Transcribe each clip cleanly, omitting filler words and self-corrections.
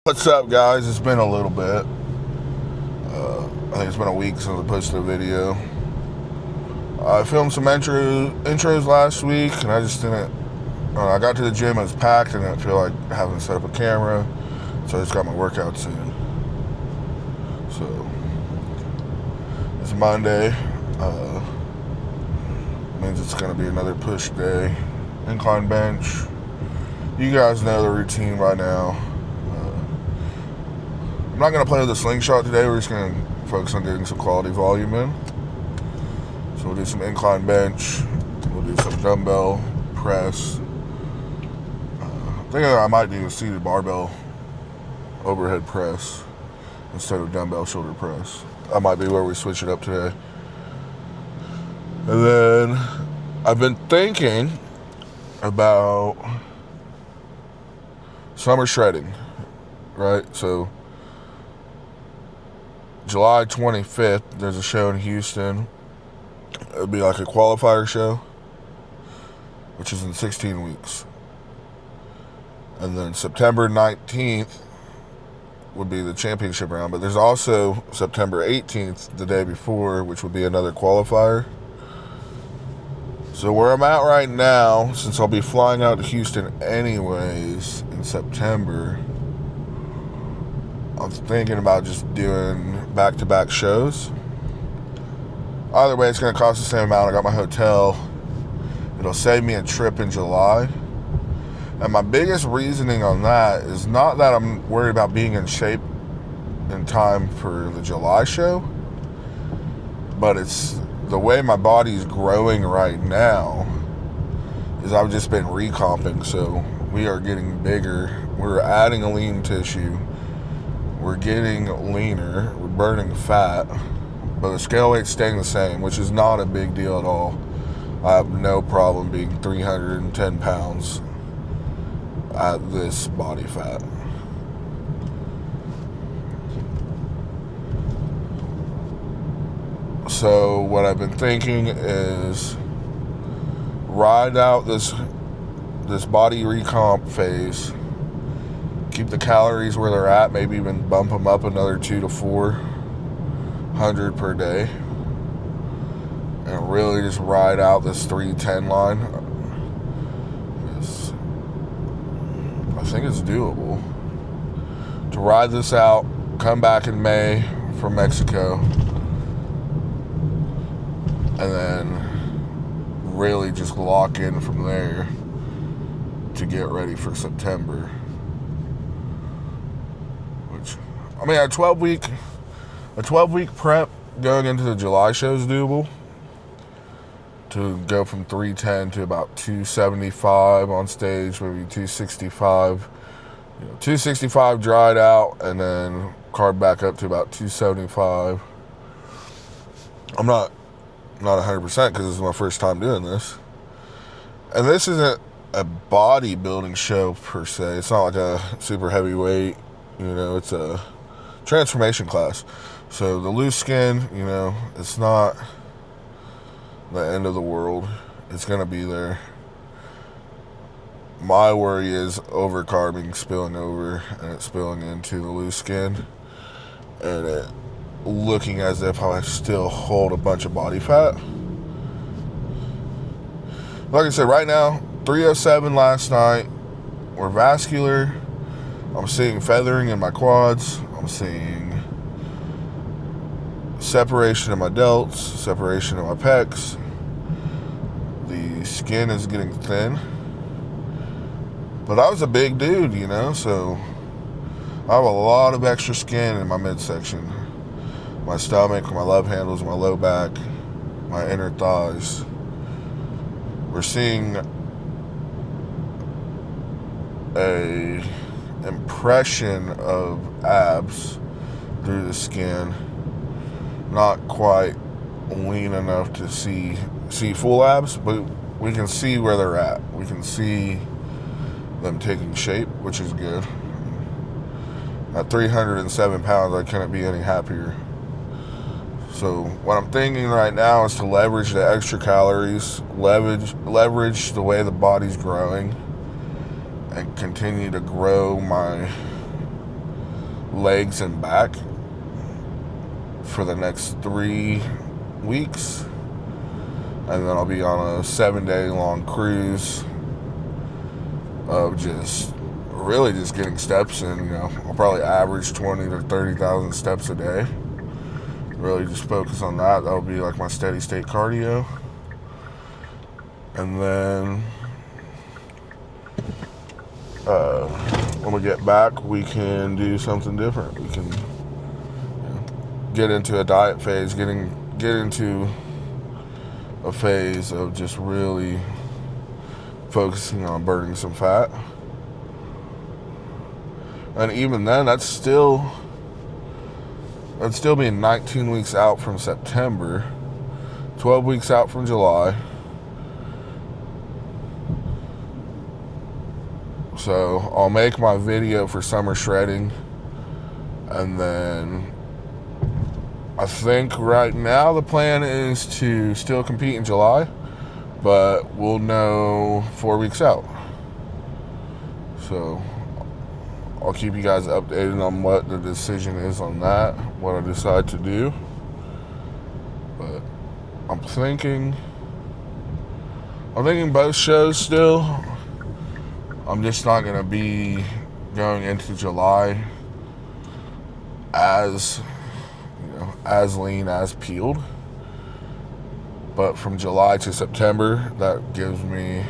What's up, guys? It's been a little bit. I think it's been a week since I posted a video. I filmed some intros last week, and I just didn't. I got to the gym, it was packed, and I didn't feel like having to set up a camera, so I just got my workouts in. So it's Monday. Means it's gonna be another push day. Incline bench. You guys know the routine by now. I'm not going to play with the slingshot today. We're just going to focus on getting some quality volume in. So we'll do some incline bench. We'll do some dumbbell press. I think I might do a seated barbell overhead press instead of dumbbell shoulder press. That might be where we switch it up today. And then I've been thinking about summer shredding, right? So July 25th, there's a show in Houston. It would be like a qualifier show, which is in 16 weeks. And then September 19th would be the championship round. But there's also September 18th, the day before, which would be another qualifier. So where I'm at right now, since I'll be flying out to Houston anyways in September, I'm thinking about just doing back-to-back shows. Either way, it's going to cost the same amount. I got my hotel. It'll save me a trip in July. And my biggest reasoning on that is not that I'm worried about being in shape in time for the July show, but it's the way my body's growing right now is I've just been recomping. So we are getting bigger. We're adding a lean tissue. We're getting leaner, we're burning fat, but the scale weight's staying the same, which is not a big deal at all. I have no problem being 310 pounds at this body fat. So what I've been thinking is ride out this body recomp phase. Keep the calories where they're at, maybe even bump them up another 200 to 400 per day, and really just ride out this 310 line. I think it's doable to ride this out, come back in May from Mexico, and then really just lock in from there to get ready for September. I mean, a 12 week prep going into the July show is doable. To go from 310 to about 275 on stage, maybe 265. 265 dried out, and then carb back up to about 275. I'm not 100% because this is my first time doing this. And this isn't a bodybuilding show per se. It's not like a super heavyweight. It's a transformation class. So the loose skin, it's not the end of the world. It's going to be there. My worry is overcarbing, spilling over, and it spilling into the loose skin, and it looking as if I still hold a bunch of body fat. Like I said, right now, 307 last night. We're vascular. I'm seeing feathering in my quads. I'm seeing separation in my delts, separation in my pecs. The skin is getting thin. But I was a big dude, so I have a lot of extra skin in my midsection. My stomach, my love handles, my low back, my inner thighs. We're seeing a impression of abs through the skin, not quite lean enough to see full abs, but we can see where they're at. We can see them taking shape, which is good. At 307 pounds, I couldn't be any happier. So what I'm thinking right now is to leverage the extra calories, leverage the way the body's growing, and continue to grow my legs and back for the next 3 weeks. And then I'll be on a 7-day long cruise of just really just getting steps in. You know, I'll probably average 20 to 30,000 steps a day. Really just focus on that. That'll be like my steady state cardio. And then when we get back, we can do something different. We can get into a diet phase, get into a phase of just really focusing on burning some fat. And even then, that's still being 19 weeks out from September, 12 weeks out from July. So I'll make my video for summer shredding, and then I think right now the plan is to still compete in July, but we'll know 4 weeks out. So I'll keep you guys updated on what the decision is on that, what I decide to do. But I'm thinking both shows still. I'm just not going to be going into July as lean, as peeled. But from July to September, that gives me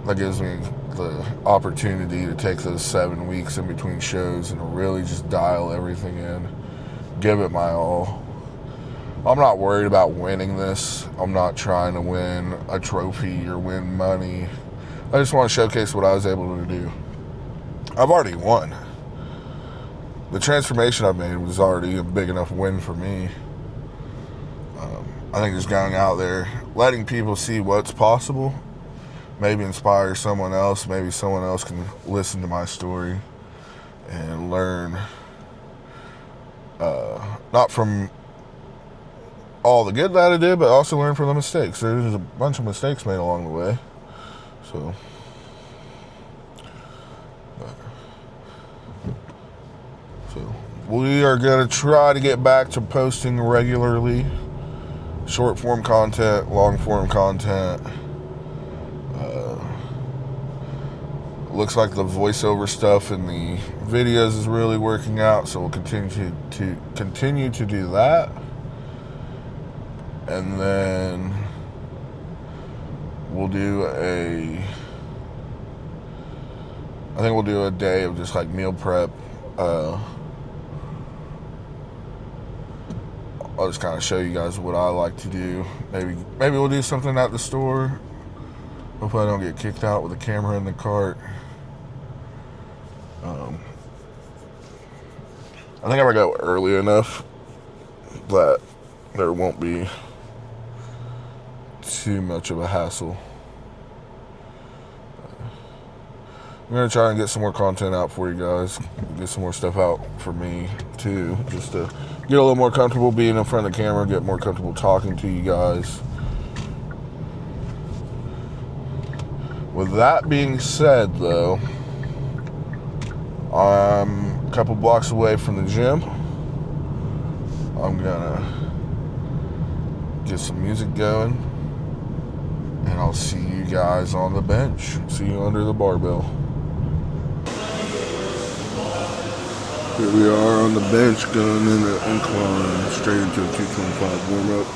the opportunity to take those 7 weeks in between shows and really just dial everything in, give it my all. I'm not worried about winning this. I'm not trying to win a trophy or win money. I just want to showcase what I was able to do. I've already won. The transformation I've made was already a big enough win for me. I think just going out there, letting people see what's possible, maybe inspire someone else. Maybe someone else can listen to my story and learn, not from all the good that I did, but also learn from the mistakes. There's a bunch of mistakes made along the way. So we are going to try to get back to posting regularly. Short form content, long form content. Looks like the voiceover stuff in the videos is really working out, so we'll continue to do that. And then we'll do a day of just like meal prep. I'll just kind of show you guys what I like to do. Maybe we'll do something at the store. Hopefully I don't get kicked out with a camera in the cart. I think I'm gonna go early enough that there won't be too much of a hassle. I'm gonna try and get some more content out for you guys, get some more stuff out for me too, just to get a little more comfortable being in front of the camera, get more comfortable talking to you guys. With that being said, though, I'm a couple blocks away from the gym. I'm gonna get some music going, and I'll see you guys on the bench. See you under the barbell. Here we are on the bench going in the incline, straight into a 225 warm-up.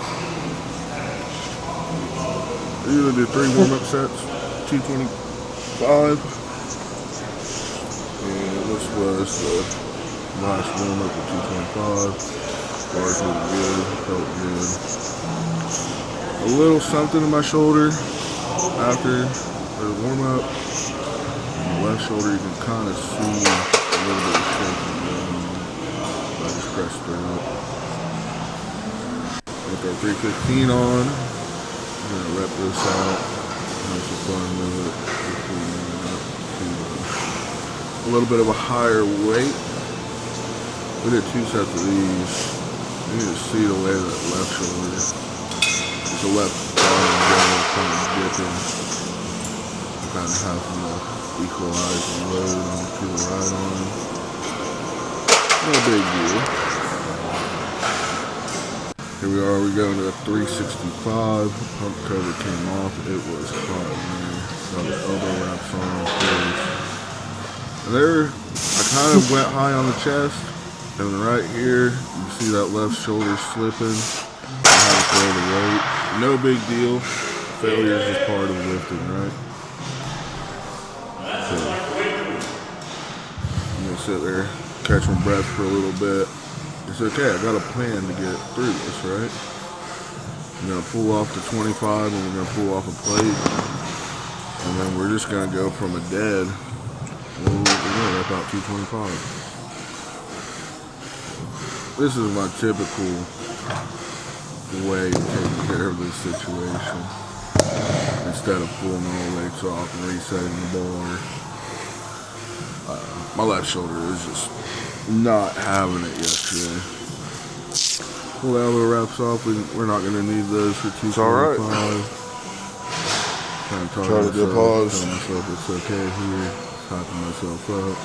We're gonna do 3 warm-up sets, 225. And this was the last warm-up at 225. Bars look good, felt good. A little something in my shoulder after the warm-up. And the left shoulder, you can kind of see a little bit of shaking going. I just pressed it up. With our 315 on, I'm going to rep this out. Have some fun with it. A little bit of a higher weight. We did 2 sets of these. You need to see the way that left shoulder, the left arm is kind of dipping. Kind of having equalize the load onto the right arm. No big deal. Here we are, we're going to 365. Pump cover came off. It was hot in there. Got the elbow wraps on first. And there, I kind of went high on the chest. And then right here, you see that left shoulder slipping. I had to throw the weight. No big deal. Failure is just part of lifting, right? So, I'm going to sit there, catch my breath for a little bit. It's okay, I got a plan to get through this, right? I'm going to pull off the 25 and we're going to pull off a plate. And then we're just going to go from a dead, about 225. This is my typical way of taking care of this situation. Instead of pulling all the weights off and resetting the bar. My left shoulder is just not having it yesterday. Pull the elbow wraps off. We're not going to need those for 225. It's alright. Try to do a pause. Tell myself it's okay here. Hyping myself up.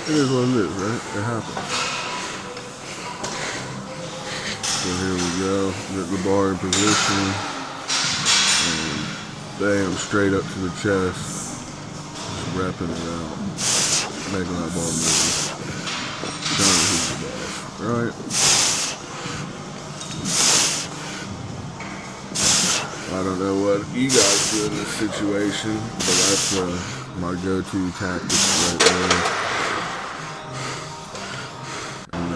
It is what it is, right? It happens. So here we go. Get the bar in position. And bam, straight up to the chest. Just repping it out. Making that ball move. Trying to hit the ball. Right? I don't know what you guys do in this situation, but that's my go-to tactics right there. And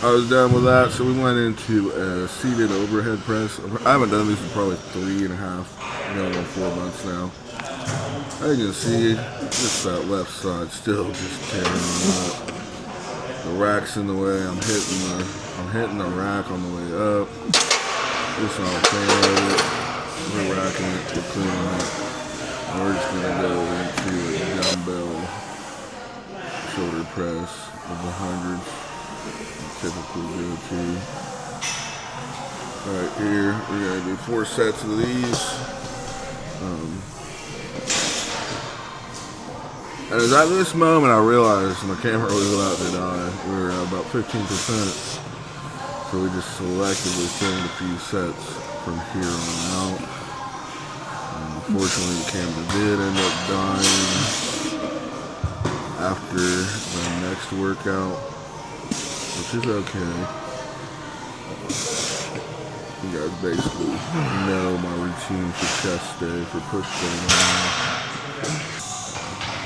I was done with that, so we went into a seated overhead press. I haven't done this in probably 3.5, going on 4 months now. As you can see, just that left side still just tearing me up. The rack's in the way. I'm hitting the rack on the way up. Just not a fan of it. We're racking it, we're cleaning it. We're just gonna go into a dumbbell shoulder press of 100. Typically go-to. Right here, we're gonna do 4 sets of these. And it's at this moment I realized my camera was about to die. We were at about 15%. So we just selectively filmed a few sets from here on out. Unfortunately, the camera did end up dying after the next workout, which is okay. You guys basically know my routine for chest day, for push day.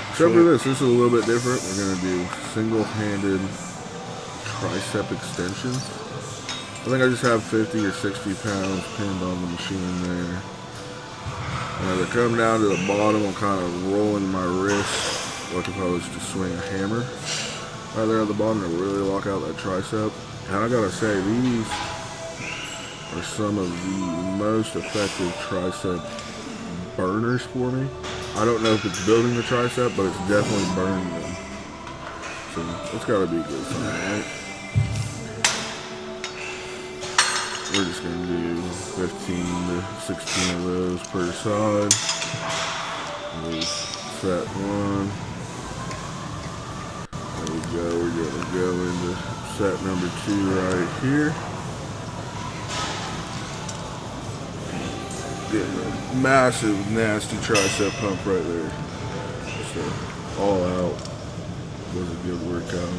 Except for this is a little bit different. We're going to do single-handed tricep extensions. I think I just have 50 or 60 pounds pinned on the machine there. And as I come down to the bottom, I'm kind of rolling my wrist like if I was to swing a hammer. Right there at the bottom to really lock out that tricep. And I gotta say, these are some of the most effective tricep burners for me. I don't know if it's building the tricep, but it's definitely burning them. So it's gotta be a good sign, right? We're just going to do 15 to 16 of those per side. There's set 1. There we go. We're going to go into set number 2 right here. Getting a massive, nasty tricep pump right there. So, all out. Was a good workout.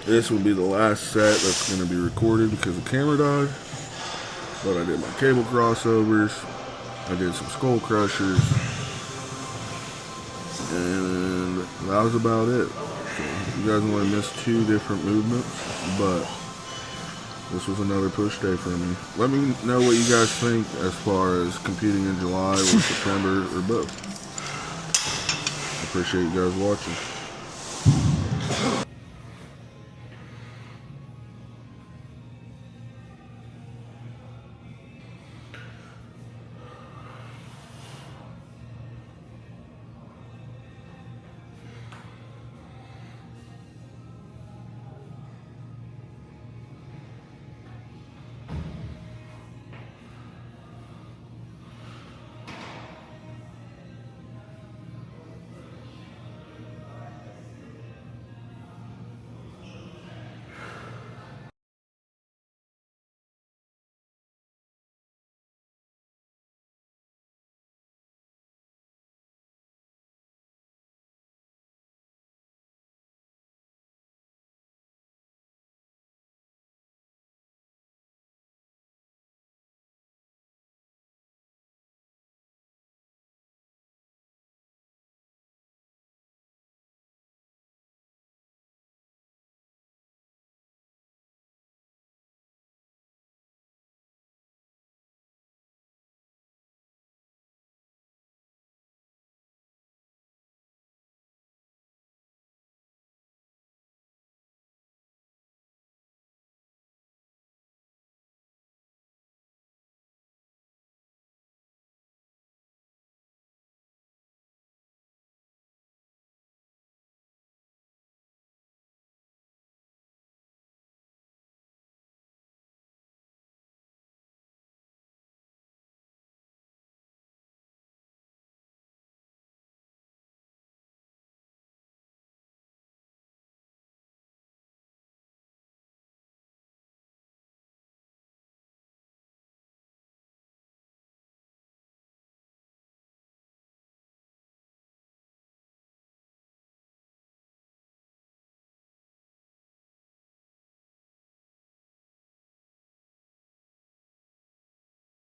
This will be the last set that's going to be recorded because the camera died. But I did my cable crossovers. I did some skull crushers. And that was about it. So you guys only missed 2 different movements. But this was another push day for me. Let me know what you guys think as far as competing in July or September or both. I appreciate you guys watching.